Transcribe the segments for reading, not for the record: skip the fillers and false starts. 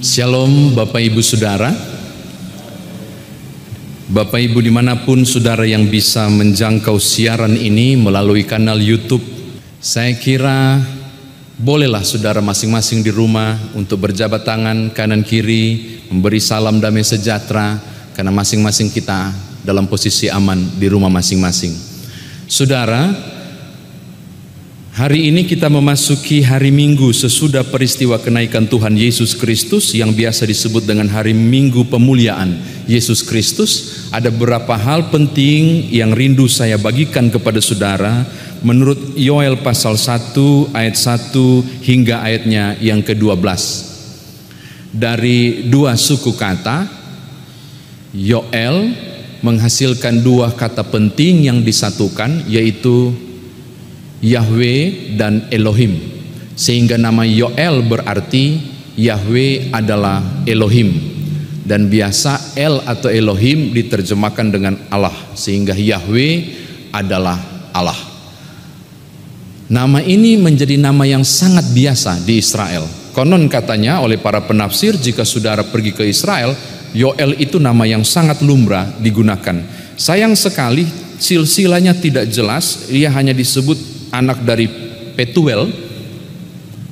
Shalom Bapak Ibu Saudara. Bapak Ibu dimanapun saudara yang bisa menjangkau siaran ini melalui kanal YouTube, saya kira bolehlah saudara masing-masing di rumah untuk berjabat tangan kanan kiri, memberi salam damai sejahtera, karena masing-masing kita dalam posisi aman di rumah masing-masing. Saudara, hari ini kita memasuki hari Minggu sesudah peristiwa kenaikan Tuhan Yesus Kristus yang biasa disebut dengan hari Minggu Pemuliaan Yesus Kristus. Ada beberapa hal penting yang rindu saya bagikan kepada saudara menurut Yoel pasal 1 ayat 1 hingga ayatnya yang ke-12. Dari dua suku kata, Yoel menghasilkan dua kata penting yang disatukan, yaitu Yahweh dan Elohim, sehingga nama Yoel berarti Yahweh adalah Elohim, dan biasa El atau Elohim diterjemahkan dengan Allah, sehingga Yahweh adalah Allah. Nama ini menjadi nama yang sangat biasa di Israel. Konon katanya oleh para penafsir, jika saudara pergi ke Israel, Yoel itu nama yang sangat lumrah digunakan. Sayang sekali silsilahnya tidak jelas, ia hanya disebut anak dari Petuel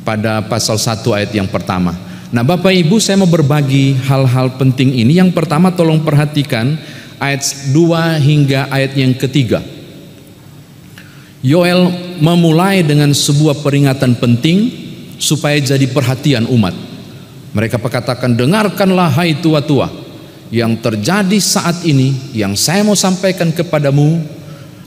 pada pasal 1 ayat yang pertama. Nah Bapak Ibu, saya mau berbagi hal-hal penting ini. Yang pertama, tolong perhatikan ayat 2 hingga ayat yang ketiga. Yoel memulai dengan sebuah peringatan penting supaya jadi perhatian umat. Mereka berkatakan, dengarkanlah hai tua-tua, yang terjadi saat ini yang saya mau sampaikan kepadamu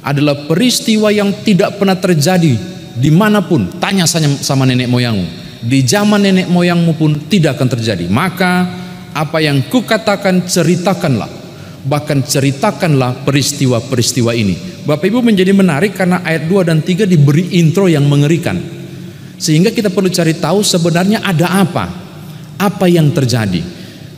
adalah peristiwa yang tidak pernah terjadi dimanapun. Tanya saja sama nenek moyangmu, di zaman nenek moyangmu pun tidak akan terjadi. Maka apa yang kukatakan ceritakanlah, bahkan ceritakanlah peristiwa-peristiwa ini. Bapak Ibu, menjadi menarik karena ayat 2 dan 3 diberi intro yang mengerikan, sehingga kita perlu cari tahu sebenarnya ada apa yang terjadi.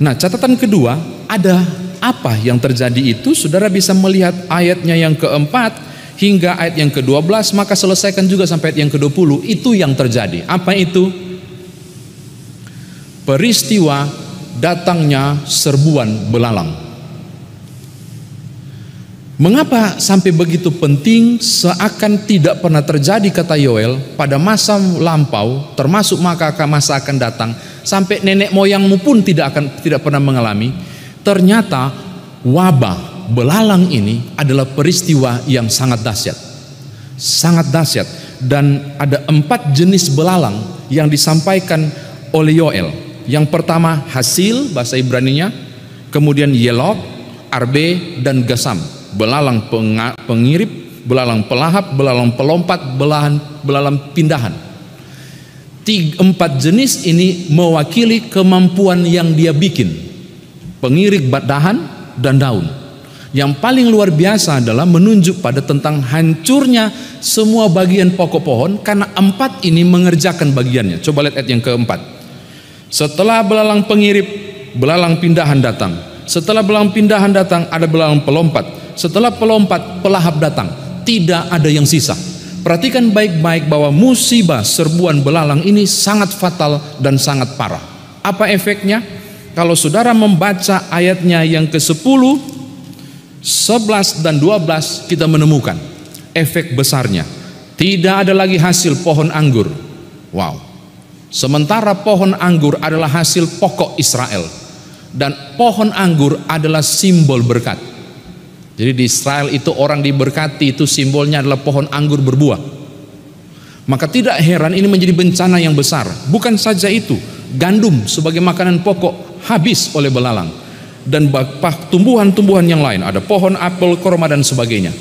Nah catatan kedua, ada apa yang terjadi itu, saudara bisa melihat ayatnya yang keempat hingga ayat yang ke-12, maka selesaikan juga sampai ayat yang ke-20. Itu yang terjadi. Apa itu? Peristiwa datangnya serbuan belalang. Mengapa sampai begitu penting? Seakan tidak pernah terjadi, kata Yoel, pada masa lampau, termasuk masa akan datang, sampai nenek moyangmu pun tidak pernah mengalami. Ternyata wabah belalang ini adalah peristiwa yang sangat dahsyat, dan ada 4 jenis belalang yang disampaikan oleh Yoel. Yang pertama Hasil, bahasa Ibraninya, kemudian Yelok, Arbe, dan Gasam. Belalang pengirip, belalang pelahap, belalang pelompat, belalang pindahan. 4 jenis ini mewakili kemampuan yang dia bikin, pengirik dahan dan daun. Yang paling luar biasa adalah menunjuk pada tentang hancurnya semua bagian pokok pohon, karena 4 ini mengerjakan bagiannya. Coba lihat ayat yang keempat. Setelah belalang pengirip, belalang pindahan datang. Setelah belalang pindahan datang, ada belalang pelompat. Setelah pelompat, pelahap datang. Tidak ada yang sisa. Perhatikan baik-baik bahwa musibah serbuan belalang ini sangat fatal dan sangat parah. Apa efeknya? Kalau saudara membaca ayatnya yang ke-10, 11 dan 12, kita menemukan efek besarnya. Tidak ada lagi hasil pohon anggur. Wow. Sementara pohon anggur adalah hasil pokok Israel, dan pohon anggur adalah simbol berkat. Jadi di Israel itu orang diberkati, itu simbolnya adalah pohon anggur berbuah. Maka tidak heran ini menjadi bencana yang besar. Bukan saja itu, gandum sebagai makanan pokok habis oleh belalang, dan tumbuhan-tumbuhan yang lain, ada pohon apel, korma, dan sebagainya.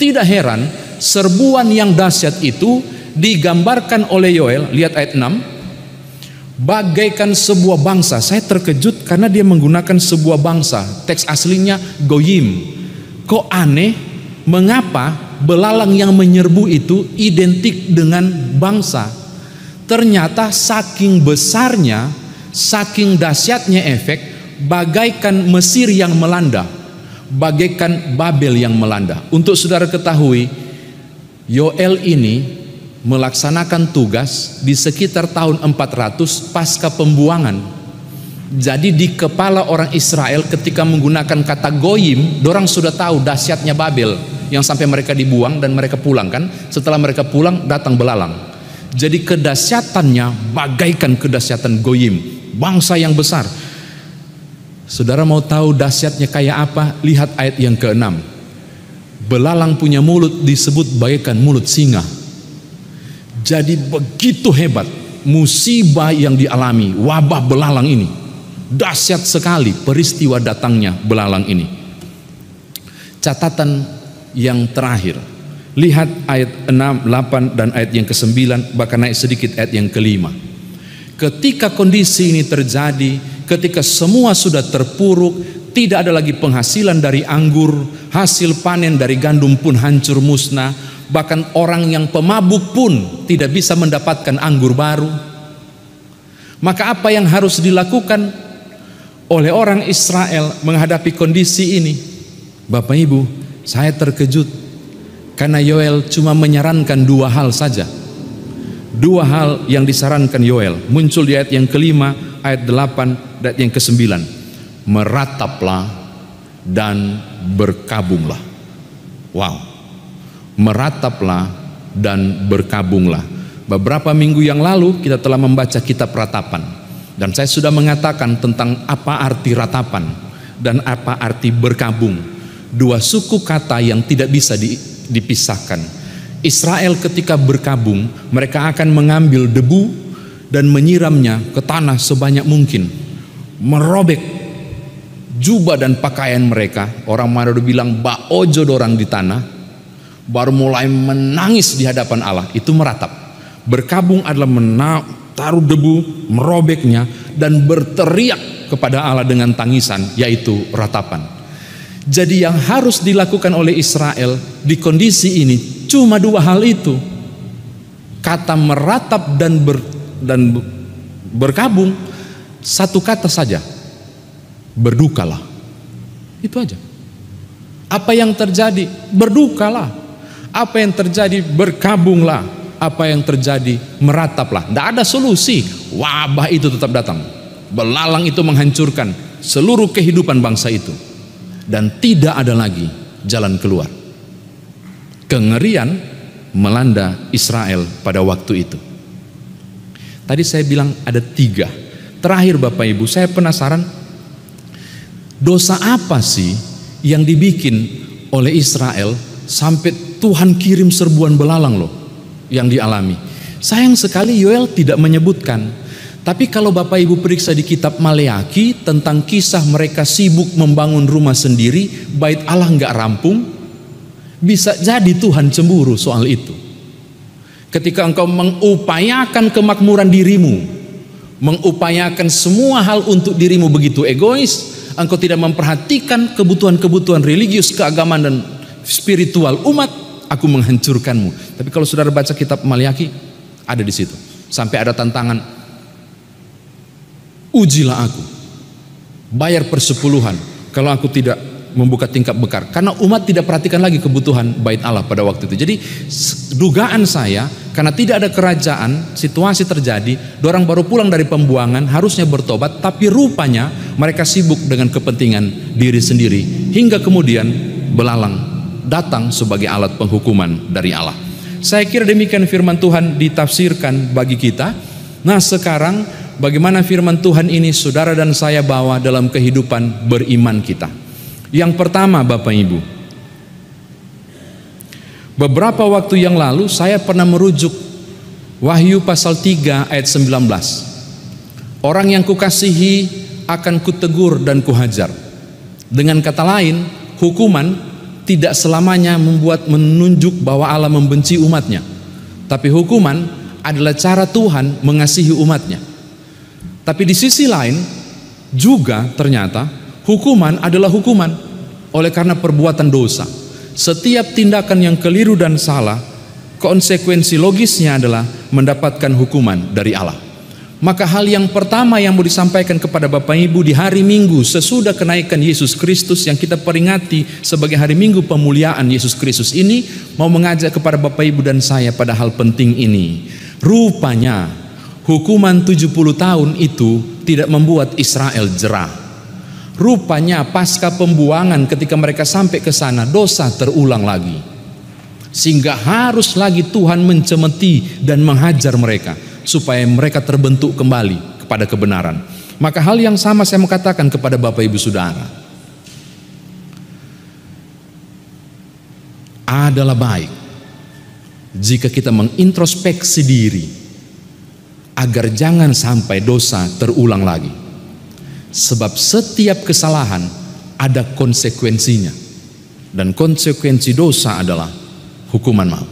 Tidak heran serbuan yang dahsyat itu digambarkan oleh Yoel. Lihat ayat 6, bagaikan sebuah bangsa. Saya terkejut karena dia menggunakan sebuah bangsa. Teks aslinya Goyim. Kok aneh, mengapa belalang yang menyerbu itu identik dengan bangsa? Ternyata saking besarnya, saking dahsyatnya efek, bagaikan Mesir yang melanda, bagaikan Babel yang melanda. Untuk saudara ketahui, Yoel ini melaksanakan tugas di sekitar tahun 400 pasca pembuangan Jadi di kepala orang Israel ketika menggunakan kata goyim, dorang sudah tahu dahsyatnya Babel, yang sampai mereka dibuang dan mereka pulang kan. Setelah mereka pulang datang belalang. Jadi kedahsyatannya bagaikan kedahsyatan goyim, bangsa yang besar. Saudara mau tahu dahsyatnya kayak apa? Lihat ayat yang ke-6. Belalang punya mulut disebut bagaikan mulut singa. Jadi begitu hebat musibah yang dialami wabah belalang ini. Dahsyat sekali peristiwa datangnya belalang ini. Catatan yang terakhir, lihat ayat 6, 8 dan ayat yang ke-9, bahkan naik sedikit ayat yang ke-5. Ketika kondisi ini terjadi, ketika semua sudah terpuruk, tidak ada lagi penghasilan dari anggur, hasil panen dari gandum pun hancur musnah, bahkan orang yang pemabuk pun tidak bisa mendapatkan anggur baru. Maka apa yang harus dilakukan oleh orang Israel menghadapi kondisi ini? Bapak Ibu, saya terkejut karena Yoel cuma menyarankan dua hal saja. Dua hal yang disarankan Yoel muncul di ayat yang ke-5, ayat 8 dan ayat yang ke-9. Merataplah dan berkabunglah. Wow. Merataplah dan berkabunglah. Beberapa minggu yang lalu kita telah membaca kitab Ratapan. Dan saya sudah mengatakan tentang apa arti ratapan dan apa arti berkabung. Dua suku kata yang tidak bisa dipisahkan. Israel ketika berkabung, mereka akan mengambil debu dan menyiramnya ke tanah sebanyak mungkin. Merobek jubah dan pakaian mereka. Orang Manado bilang baojo dorang di tanah. Baru mulai menangis di hadapan Allah. Itu meratap. Berkabung adalah taruh debu, merobeknya, dan berteriak kepada Allah dengan tangisan, yaitu ratapan. Jadi yang harus dilakukan oleh Israel di kondisi ini cuma dua hal itu. Kata meratap dan berkabung, satu kata saja, berdukalah. Itu aja. Apa yang terjadi? Berdukalah. Apa yang terjadi? Berkabunglah. Apa yang terjadi? Merataplah. Tidak ada solusi. Wabah itu tetap datang. Belalang itu menghancurkan seluruh kehidupan bangsa itu. Dan tidak ada lagi jalan keluar. Kengerian melanda Israel pada waktu itu. Tadi saya bilang ada 3. Terakhir Bapak Ibu, saya penasaran, dosa apa sih yang dibikin oleh Israel sampai Tuhan kirim serbuan belalang loh yang dialami. Sayang sekali Yoel tidak menyebutkan. Tapi kalau Bapak Ibu periksa di kitab Maleaki tentang kisah mereka sibuk membangun rumah sendiri, bait Allah nggak rampung, bisa jadi Tuhan cemburu soal itu. Ketika engkau mengupayakan kemakmuran dirimu, mengupayakan semua hal untuk dirimu begitu egois, engkau tidak memperhatikan kebutuhan-kebutuhan religius, keagamaan dan spiritual umat, aku menghancurkanmu. Tapi kalau saudara baca kitab Maleaki, ada di situ. Sampai ada tantangan, ujilah aku, bayar persepuluhan kalau aku tidak membuka tingkap bekar. Karena umat tidak perhatikan lagi kebutuhan bait Allah pada waktu itu. Jadi dugaan saya, karena tidak ada kerajaan, situasi terjadi, dorang baru pulang dari pembuangan, harusnya bertobat, tapi rupanya mereka sibuk dengan kepentingan diri sendiri, hingga kemudian belalang datang sebagai alat penghukuman dari Allah. Saya kira demikian firman Tuhan ditafsirkan bagi kita. Nah sekarang bagaimana firman Tuhan ini saudara dan saya bawa dalam kehidupan beriman kita. Yang pertama Bapak Ibu, beberapa waktu yang lalu saya pernah merujuk Wahyu pasal 3 ayat 19. Orang yang kukasihi akan kutegur dan kuhajar. Dengan kata lain, hukuman tidak selamanya menunjuk bahwa Allah membenci umatnya. Tapi hukuman adalah cara Tuhan mengasihi umatnya. Tapi di sisi lain juga ternyata hukuman adalah hukuman oleh karena perbuatan dosa. Setiap tindakan yang keliru dan salah, konsekuensi logisnya adalah mendapatkan hukuman dari Allah. Maka hal yang pertama yang mau disampaikan kepada Bapak Ibu di hari Minggu sesudah kenaikan Yesus Kristus yang kita peringati sebagai hari Minggu pemuliaan Yesus Kristus ini, mau mengajak kepada Bapak Ibu dan saya pada hal penting ini. Rupanya hukuman 70 tahun itu tidak membuat Israel jerah. Rupanya pasca pembuangan ketika mereka sampai ke sana, dosa terulang lagi. Sehingga harus lagi Tuhan mencemeti dan menghajar mereka supaya mereka terbentuk kembali kepada kebenaran. Maka hal yang sama saya mau katakan kepada Bapak Ibu Saudara. Adalah baik jika kita mengintrospeksi diri agar jangan sampai dosa terulang lagi. Sebab setiap kesalahan ada konsekuensinya, dan konsekuensi dosa adalah hukuman maut.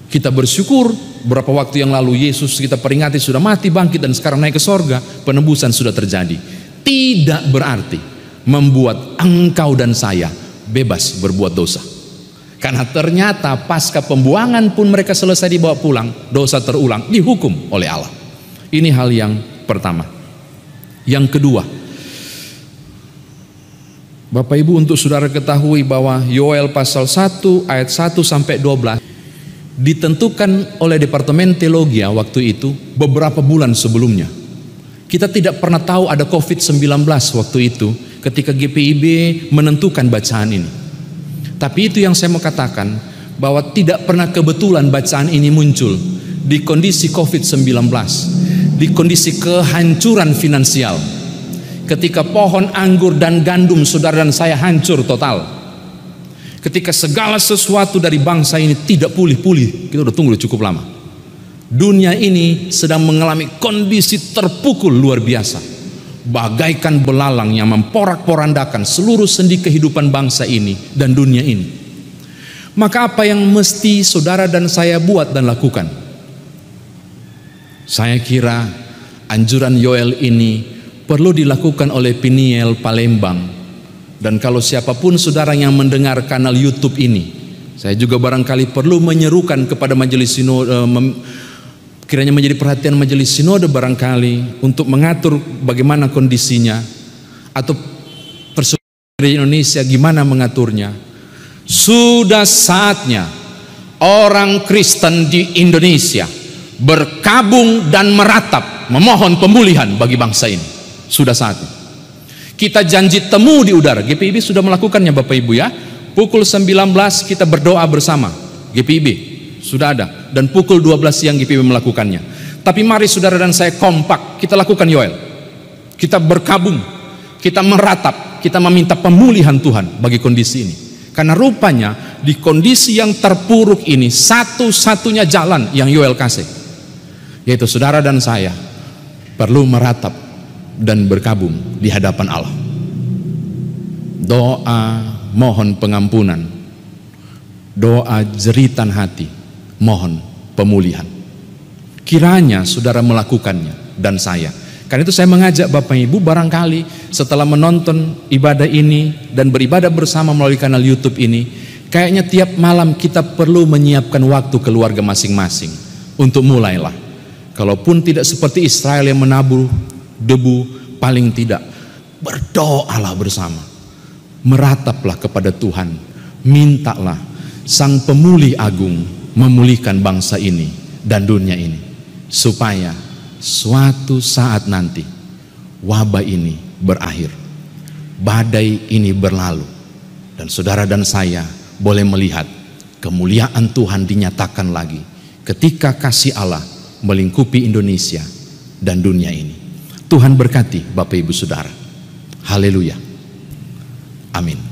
Kita bersyukur beberapa waktu yang lalu Yesus kita peringati sudah mati, bangkit, dan sekarang naik ke sorga. Penebusan sudah terjadi. Tidak berarti membuat engkau dan saya bebas berbuat dosa. Karena ternyata pasca pembuangan pun mereka selesai dibawa pulang, dosa terulang, dihukum oleh Allah. Ini hal yang pertama. Yang kedua, Bapak Ibu, untuk saudara ketahui bahwa Yoel pasal 1 ayat 1 sampai 12 ditentukan oleh Departemen Teologi waktu itu beberapa bulan sebelumnya. Kita tidak pernah tahu ada COVID-19 waktu itu ketika GPIB menentukan bacaan ini. Tapi itu yang saya mau katakan, bahwa tidak pernah kebetulan bacaan ini muncul di kondisi COVID-19, di kondisi kehancuran finansial. Ketika pohon anggur dan gandum saudara dan saya hancur total. Ketika segala sesuatu dari bangsa ini tidak pulih-pulih. Kita udah tunggu cukup lama. Dunia ini sedang mengalami kondisi terpukul luar biasa. Bagaikan belalang yang memporak-porandakan seluruh sendi kehidupan bangsa ini dan dunia ini. Maka apa yang mesti saudara dan saya buat dan lakukan? Saya kira anjuran Yoel ini perlu dilakukan oleh Peniel Palembang. Dan kalau siapapun saudara yang mendengar kanal YouTube ini, saya juga barangkali perlu menyerukan kepada majelis sinode, kiranya menjadi perhatian majelis sinode barangkali untuk mengatur bagaimana kondisinya, atau persekutuan di Indonesia gimana mengaturnya. Sudah saatnya orang Kristen di Indonesia berkabung dan meratap memohon pemulihan bagi bangsa ini. Sudah saatnya. Kita janji temu di udara. GPIB sudah melakukannya Bapak Ibu ya. Pukul 19 kita berdoa bersama. GPIB sudah ada. Dan pukul 12 siang GPIB melakukannya. Tapi mari saudara dan saya kompak. Kita lakukan Yoel. Kita berkabung. Kita meratap. Kita meminta pemulihan Tuhan bagi kondisi ini. Karena rupanya di kondisi yang terpuruk ini satu-satunya jalan yang Yoel kasih, yaitu saudara dan saya perlu meratap dan berkabung di hadapan Allah. Doa mohon pengampunan, doa jeritan hati mohon pemulihan. Kiranya saudara melakukannya dan saya. Karena itu saya mengajak Bapak Ibu, barangkali setelah menonton ibadah ini dan beribadah bersama melalui kanal YouTube ini, kayaknya tiap malam kita perlu menyiapkan waktu keluarga masing-masing untuk mulailah. Kalaupun tidak seperti Israel yang menabur debu, paling tidak berdoalah bersama, merataplah kepada Tuhan, mintalah Sang Pemulih Agung memulihkan bangsa ini dan dunia ini, supaya suatu saat nanti wabah ini berakhir, badai ini berlalu, dan saudara dan saya boleh melihat kemuliaan Tuhan dinyatakan lagi ketika kasih Allah melingkupi Indonesia dan dunia ini. Tuhan berkati Bapak Ibu Saudara. Haleluya. Amin.